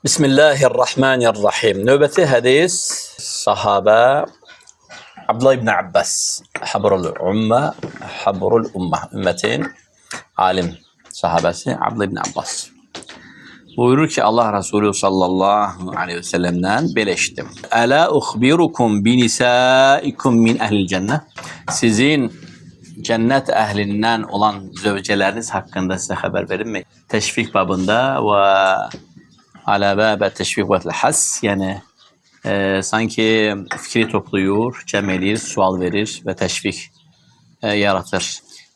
Bismillahirrahmanirrahim. Növbəti hədis sahabə Abdullah ibn Abbas, Habrul Ummə, ümmətin alim sahabəsi Abdullah ibn Abbas. Buyurur ki, Allah Resulü sallallahu aleyhi ve sellem'den belə eşitdim. Ələ uxbirukum binisaikum min əhlil cənnə. Sizin cennet ehlinden olan zövcələriniz hakkında size haber verir mi? Teşvik babında ve ala bəbə teşvik və has, yani sanki fikri topluyor, cəm eləyir, sual verir ve teşvik yaratır.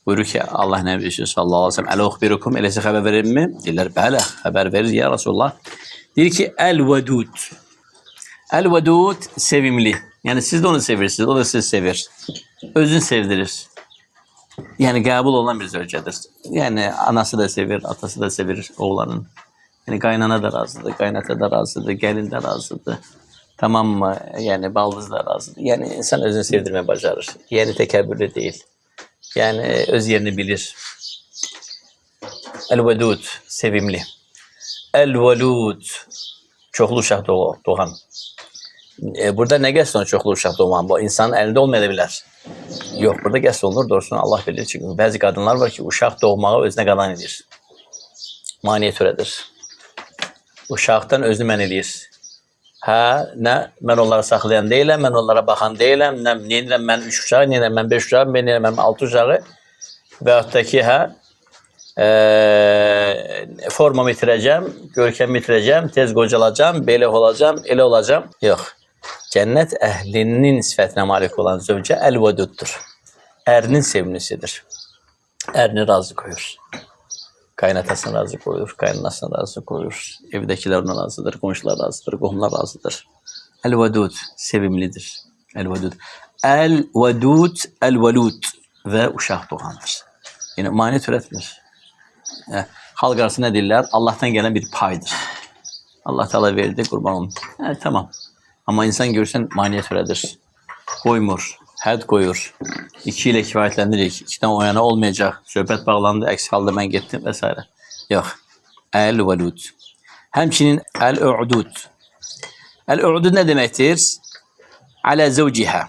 Buyurur ki, Allah Nebisi sallallahu aleyhi ve sellem, Ələ uxbirukum, elə sizə xəbər verir mi? Deyirlər, bələ, xəbər verir ya Resulullah. Deyir ki, Əl-Vədud. Əl-Vədud sevimli. Yani siz de onu sevirsiniz, o da sizi sevir. Özünü sevdirir. Yani qəbul olan bir zövcədir. Yani anası da sevir, atası da sevir oğlanın. Yani qaynana da razıdır, qaynata da razıdır, gəlin də razıdır. Tamam mı? Yani baldız da razıdır. Yani insan özünü sevdirmeye bacarır. Yani tekəbbürlü değil. Yani öz yerini bilir. El-Vedud, sevimli. El-Velud, çoxlu uşaq doğan. Burada ne qəsd olunur çoxlu uşaq doğan? Bu insanın əlində olmayabilir. Yok, burada qəsd olunur, doğrusunu Allah bilir. Çünkü bəzi kadınlar var ki, uşaq doğmağı özünə qadan edir. Maniyə törədir. Uşaqdan özünü mən eləyir. Hə, nə, mən onları saxlayan deyiləm, mən onlara baxan deyiləm, nə edirəm mən 3 uşağı, nə edirəm mən 5 uşağı, nə edirəm mən 6 uşağı və yaxud da ki, hə, formamı itirəcəm, görkəmi itirəcəm, tez qocalacam, belə olacam, elə olacam. Yox, cənnət əhlinin sifətinə malik olan zövcə əl-vəduddur. Ərinin sevimlisidir. Ərini razı koyur. Kaynatasını razı koyur, kaynanasını razı koyur. Evdekiler ona razıdır, komşular razıdır, qohumlar razıdır. El-Vedud sevimlidir. El-Vedud. El-Vedud, El-Velud ve uşaq doğandır. Yani mani türetmir. Halk arasında ne deyirlər? Allah'tan gelen bir paydır. Allah Teala verdi, kurban olun. Tamam. Ama insan görsen maniye türedir. Koymur. Hədd koyur. 2 ile kifayətləndirik. 2'den o yana olmayacak. Söhbət bağlandı, əks halda mən getdim və s. Yox. Əl-Velud. Həmçinin əl-U'dud. Əl-U'dud nə deməkdir? Alə zəvcihə.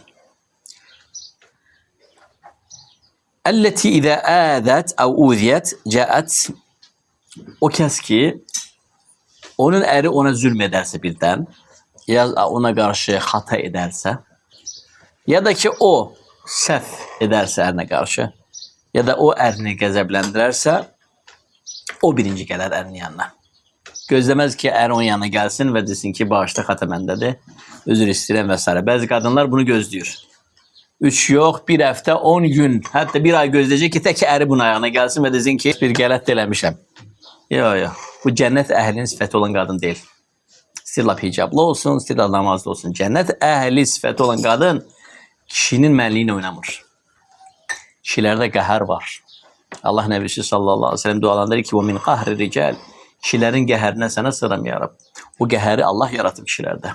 Əlləti izə ədət əv uziyyət cəət. O kəs ki, onun əri ona zülm edərsə birdən, ya ona qarşı xata edərsə, ya da ki o səhv ederse ərine karşı, ya da o ərini qəzəbləndirərsə, o birinci gələr ərinin yanına. Gözləməz ki, ər onun yanına gəlsin və desin ki, bağışda xata məndədir, özür istəyirəm və s. Bəzi qadınlar bunu gözləyir. 3 yox, 1 həftə, 10 gün, hətta 1 ay gözləyəcək ki, tək əri bunun ayağına gəlsin və desin ki, bir qələt eləmişəm. Yox, bu cənnət əhlinin sifəti olan qadın deyil. İstirlab hicablı olsun, istirlab namazlı olsun. Cənnət əhli sifəti olan qadın kişinin mənliğiyle oynamır. Kişilerde qəhər var. Allah Nebisi sallallahu aleyhi ve sellem dualandırır ki, وَمِنْ قَهْرِ رِجَالِ Kişilerin qəhərinə sənə sığıram ya Rab. O qəhəri Allah yaratıb kişilerde.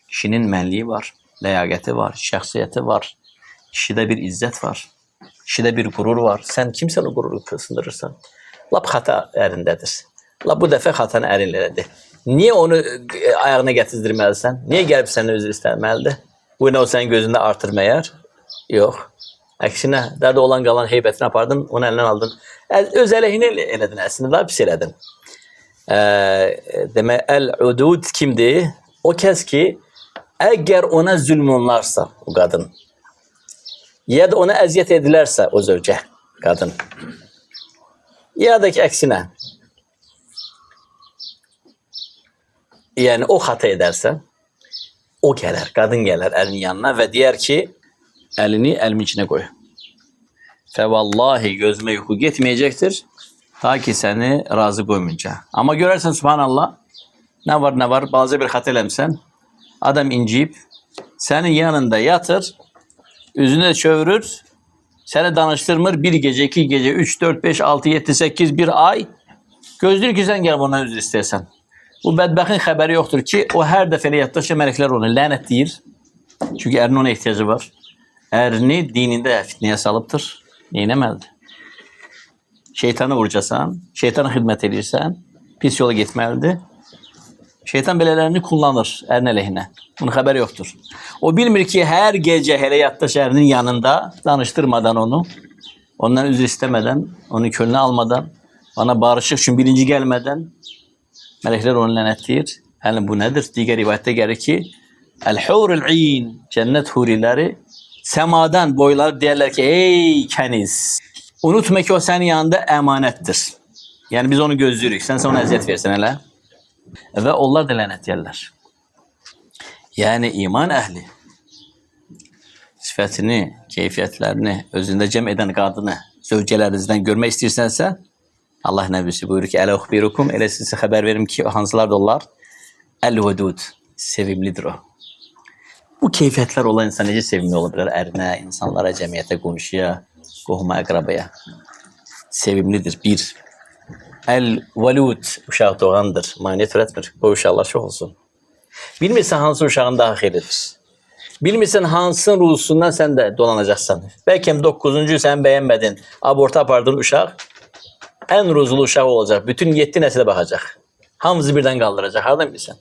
Kişinin mənliği var, ləyaqəti var, şəxsiyyəti var. Kişide bir izzət var. Kişide bir gurur var. Sen kimsən o gururu sındırırsan? Lap xata ərindədir. Lap bu dəfə xatanı ərinlədir. Niye onu ayağına gətizdirməlisən? Niye gəlib səni özür istəməlidir? Bu ne o senin gözünde artırmayar? Yok. Əksinə, dədə olan qalan heybətini apardın, onu əlindən aldın. Öz əleyhinə elədin, əslində daha pis elədin. Demək, əl-udud kimdir? O kəs ki, əgər ona zülm olunarsa o qadın, ya da ona əziyyət edilərsə o zövcə, qadın, ya da ki, əksinə, yəni o xata edərsə, o gələr, qadın gələr əlinin yanına və deyər ki, əlini əlimin içine koy. Fəvallahi gözümə yuxu getməyəcəkdir, ta ki səni razı qoymayınca. Amma görərsən, subhanallah, nə var, bazı bir xata eləmişsən, adam inciyib, sənin yanında yatır, üzünə çövürür, səni danışdırmır, 1 gecə, 2 gecə, 3, 4, 5, 6, 7, 8, 1 ay, gözlür ki, sən gəlib ondan üzr istəyəsən. Bu bədbəxtin xəbəri yoxdur ki, o hər dəfə yatdıqca mələklər onu lənət deyir. Çünki ərinin ona ehtiyacı var. Ərini dinində fitnəyə salıbdır. Neynəməlidir? Şeytanı vuracasan, şeytana xidmət edirsən, pis yola getməlidir. Şeytan belələrini kullanır ərin əleyhinə. Bunun xəbəri yoxdur. O bilmir ki, hər gecə hələ yatda şərinin yanında danışdırmadan onu, ondan üzr istəmədən, onu könlünə almadan, ona barışıq üçün birinci gəlmədən mələklər onu lənətləyir. Yəni bu nədir? Digər rivayətdə gəlir ki, Əl-Hurul-İn, cənnət huriləri səmadan boylar deyərlər ki, ey kəniz, unutma ki, o sənin yanında əmanətdir. Yəni biz onu gözləyirik, sən ona əziyyət versən hələ. Və onlar da lənət deyərlər. Yəni iman əhli sifətini, keyfiyyətlərini özündə cəm edən qadını zövcələrinizdən görmək istəyirsənsə, Allah nəbisi buyurur ki, Ələ uxbirukum, elə sizə xəbər verim ki, hansılar da onlar? Əl-Vədud, sevimlidir o. Bu keyfiyyətlər olan insan necə sevimli ola bilər? Ərinə, insanlara, cəmiyyətə, qonşuya, qohuma, əqrabaya. Sevimlidir. Bir. Əl-Vəlud, uşaq doğandır. Maniyyət törətmir. Bu uşaqlar çox olsun. Bilmirsən hansı uşağın daha xeyridir. Bilmirsən hansının ruhusundan sən də dolanacaqsan. Bəlkə 9-cu sən bəyənmədin. Aborta apardığın uşaq ən ruzulu uşaq olacaq. Bütün 7 nəslə baxacaq. Hamısı birdən qaldıracaq. Hardan bilirsən?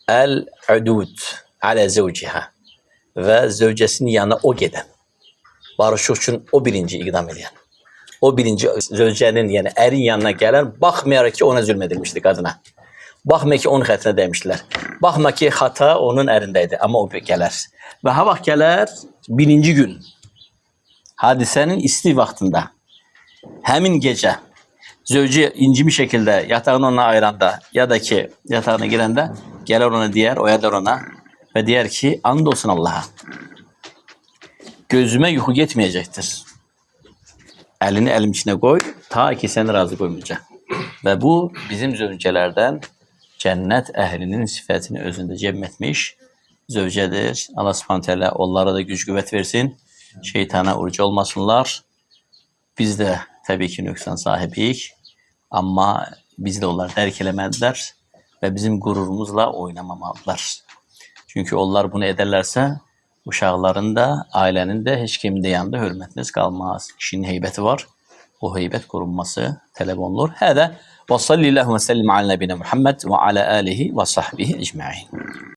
Əl-Udud alə zəvciha və zövcəsinin yanına o gedən. Barışıq üçün o birinci iqdam edən. O birinci zövcənin, yəni ərin yanına gələn, baxmayaraq ki, ona zülm edilmişdi qadına. Baxmayaraq ki, onun xətrinə dəymişdilər. Baxma ki, xata onun ərindəydi, amma o gələr. Və ha vaxt gələr, birinci gün hadisənin isti vaxtında, həmin gecə zövcə incimi şəkildə yatağını ona ayıranda, ya da ki, yatağına girəndə gələr ona deyər, oyadar ona və deyər ki, and olsun Allaha. Gözümə yuxu getməyəcəkdir. Əlini əlim içinə qoy, ta ki səni razı qoymayacaq. Və bu bizim zövcələrdən cənnət əhlinin sifətini özündə cəm etmiş zövcədir. Allah Subhanahu taala onlara da güc qüvvət versin. Şeytana urucu olmasınlar. Biz də təbii ki nöqsan sahibiyik. Amma biz də onları dərk eləməlidirlər və bizim qürurumuzla oynamamalıdırlar. Çünki onlar bunu edərlərsə uşaqların da, ailənin də heç kimin də yanında hörmətiniz qalmaz. İşin heybəti var. O heybət qorunması tələb olunur. Hədə və sallallahu və səllim alə nəbinə Muhammed və alə alihi və sahbihi ecmaîn.